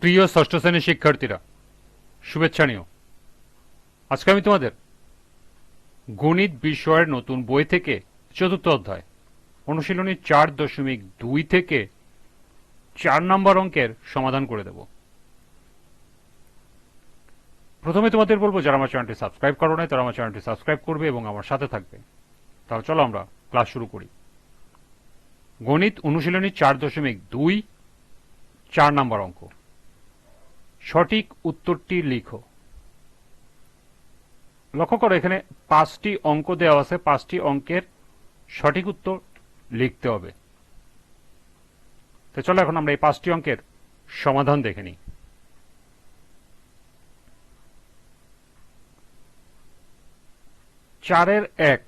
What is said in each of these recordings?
প্রিয় ষষ্ঠ শ্রেণীর শিক্ষার্থীরা, শুভেচ্ছা নিও। আজকে আমি তোমাদের গণিত বিষয়ের নতুন বই থেকে চতুর্থ অধ্যায় অনুশীলনী 4.2 থেকে 4 নম্বর অঙ্কের সমাধান করে দেব। প্রথমে তোমাদের বলবো, যারা আমার চ্যানেলটি সাবস্ক্রাইব করো নাই তারা আমার চ্যানেলটি সাবস্ক্রাইব করবে এবং আমার সাথে থাকবে। তাহলে চলো আমরা ক্লাস শুরু করি। গণিত অনুশীলনী 4.2 4 নম্বর অঙ্ক। সঠিক উত্তরটি লিখো। লক্ষ্য করো, এখানে 5টি অঙ্ক দেওয়া আছে। 5টি অঙ্কের সঠিক উত্তর লিখতে হবে। তো চলো এখন আমরা এই 5টি অঙ্কের সমাধান দেখে নিই। চারের 1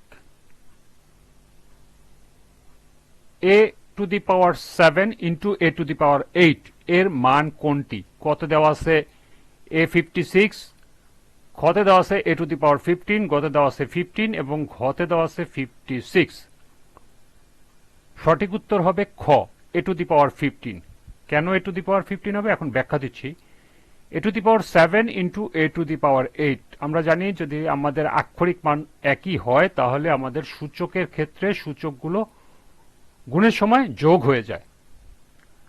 a to the power 7 into a to the power 8 এর মান কোনটি? কত দেওয়া আছে? a56, ঘতে দেওয়া আছে a to the power 15, গতে দেওয়া আছে 15 এবং ঘতে দেওয়া আছে 56। সঠিক উত্তর হবে খ, a to the power 15। কেন a to the power 15 হবে এখন ব্যাখ্যা দিচ্ছি। a to the power 7 into a to the power 8, আমরা জানি যদি আমাদের আক্ষরিক মান একই হয় তাহলে আমাদের সূচকের ক্ষেত্রে সূচকগুলো গুণের সময় যোগ হয়ে যায়।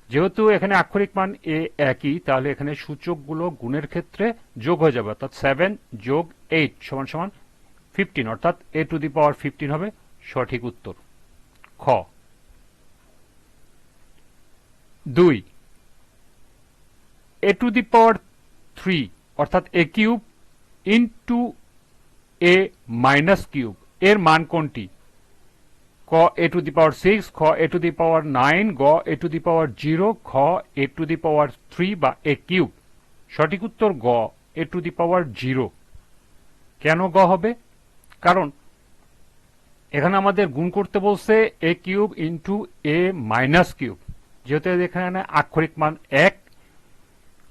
যেহেতু এখানে আক্ষরিক মান এ একই, তাহলে এখানে সূচকগুলো গুণের ক্ষেত্রে যোগ হয়ে যাবে, অর্থাৎ 7 যোগ 8 সমান সমান 15, অর্থাৎ a to the power 15 হবে সঠিক উত্তর খ। 2 a to the power 3 অর্থাৎ a cube into a minus cube এর মান কোনটি? ক a to the power 6, খ a to the power 9, গ a to the power 0, খ a to the power 3 বা a কিউব। সঠিক উত্তর গ a to the power 0। কেন গ হবে? কারণ এখানে আমাদের গুণ করতে বলছে a cube into a minus cube, যেহেতু এখানে আক্ষরিক মান 1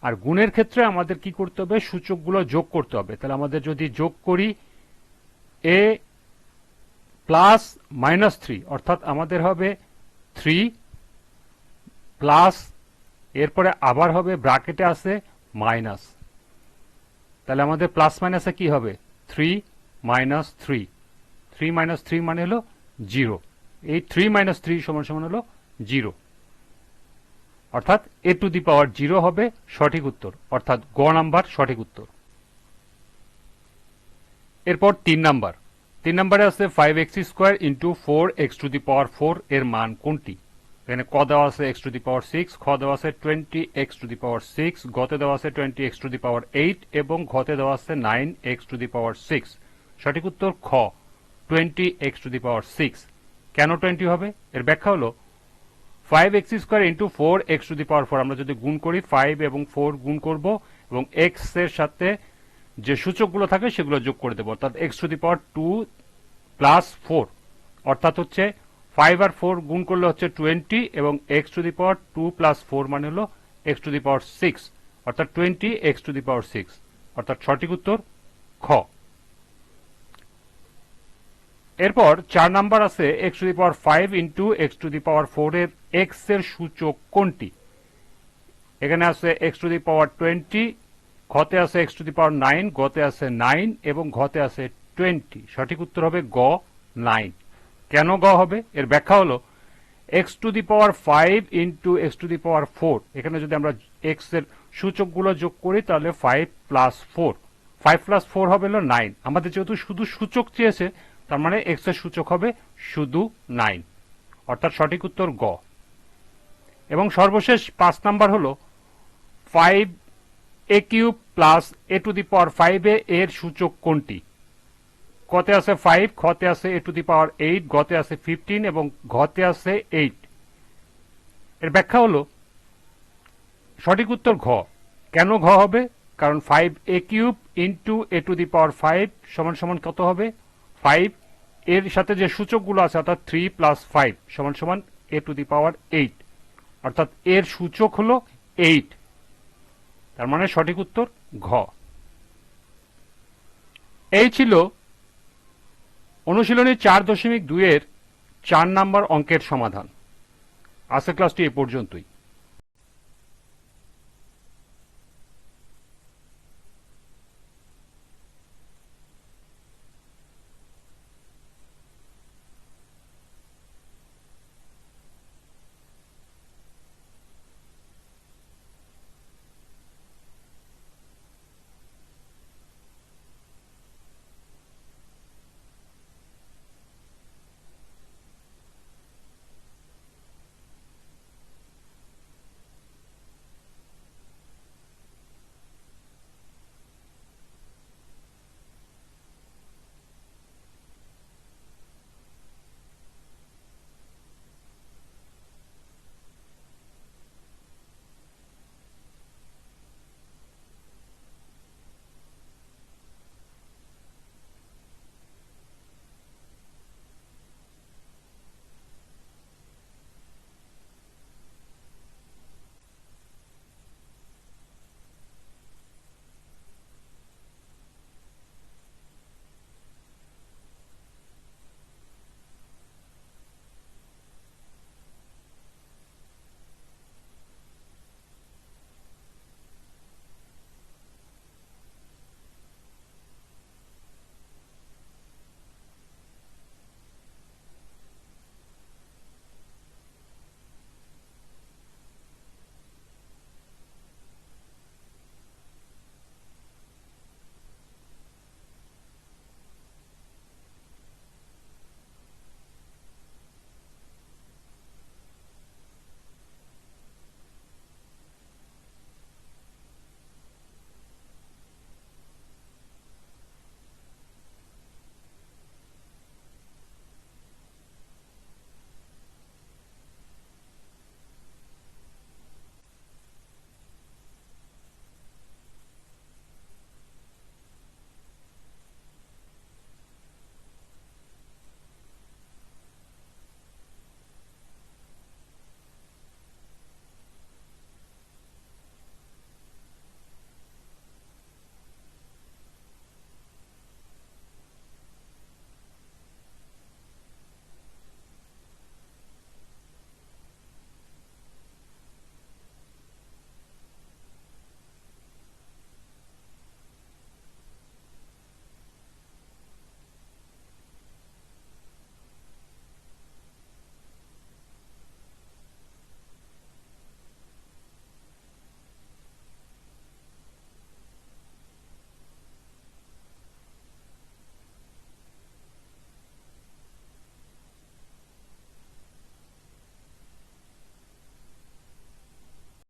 আর গুণের ক্ষেত্রে আমাদের কি করতে হবে? সূচকগুলো যোগ করতে হবে। তাহলে আমাদের যদি যোগ করি a প্লাস মাইনাস 3, অর্থাৎ আমাদের হবে 3 প্লাস, এরপরে আবার হবে ব্র্যাকেটে আছে মাইনাস। তাহলে আমাদের প্লাস মাইনাসে কি হবে? 3 মাইনাস 3, 3 মাইনাস 3 মানে হলো 0। এই 3 মাইনাস 3 সমান সমান হলো 0, অর্থাৎ a to the power 0 হবে সঠিক উত্তর, অর্থাৎ গ নাম্বার সঠিক উত্তর। এরপর 3 নাম্বার। 3 নম্বরে আছে 5x square into 4x to the power 4 এর মান কোনটি? এখানে ক দেওয়া আছে x to the power 6, খ দেওয়া আছে 20x to the power 6, গতে দেওয়া আছে 20x to the power 8 এবং ঘতে দেওয়া আছে 9x to the power 6। সঠিক উত্তর খ, 20x to the power 6। কেন 20 হবে? এর ব্যাখ্যা হলো 5x square into 4x to the power 4, আমরা যদি গুণ করি 5 এবং 4 গুণ করব এবং x এর সাথে যে সূচকগুলো থাকে সেগুলো যোগ করে দেবো, অর্থাৎ x to the power 2 plus 4, অর্থাৎ হচ্ছে 5 আর 4 গুণ করলে হচ্ছে 20 এবং x to the power 2 plus 4 মানে হলো x to the power 6, অর্থাৎ 20x to the power 6, অর্থাৎ সঠিক উত্তর খ। এরপর 4 নাম্বার আছে x to the power 5 into x to the power 4 এর x এর সূচক কোনটি? এখানে আছে x to the power 20, ঘতে আছে x to the power 9, গতে আছে 9 এবং ঘতে আছে 20। সঠিক উত্তর হবে গ, 9। কেন গ হবে? এর ব্যাখ্যা হলো x to the power 5 into x to the power 4, এখানে যদি আমরা x এর সূচকগুলো যোগ করি তাহলে 5 প্লাস 4, 5 প্লাস 4 হবে হলো 9। আমাদের যেহেতু শুধু সূচক চেয়েছে, তার মানে x এর সূচক হবে শুধু 9, অর্থাৎ সঠিক উত্তর গ। এবং সর্বশেষ 5 নাম্বার হলো 5 a cube plus a to the power 5 এর সূচক কোনটি? কতে আছে 5, খতে আছে a to the power 8, গতে আছে 15 এবং ঘতে আছে 8। এর ব্যাখ্যা হলো সঠিক উত্তর ঘ। কেন ঘ হবে? কারণ 5 a cube into a to the power 5 সমান সমান কত হবে? 5 এর সাথে যে সূচকগুলো আছে অর্থাৎ 3 প্লাস 5 সমান সমান a to the power 8, অর্থাৎ এর সূচক হলো 8, তার মানে সঠিক উত্তর ঘ। এই ছিল অনুশীলনী 4.2 এর 4 নম্বর অঙ্কের সমাধান। আজকের ক্লাসটি এ পর্যন্তই।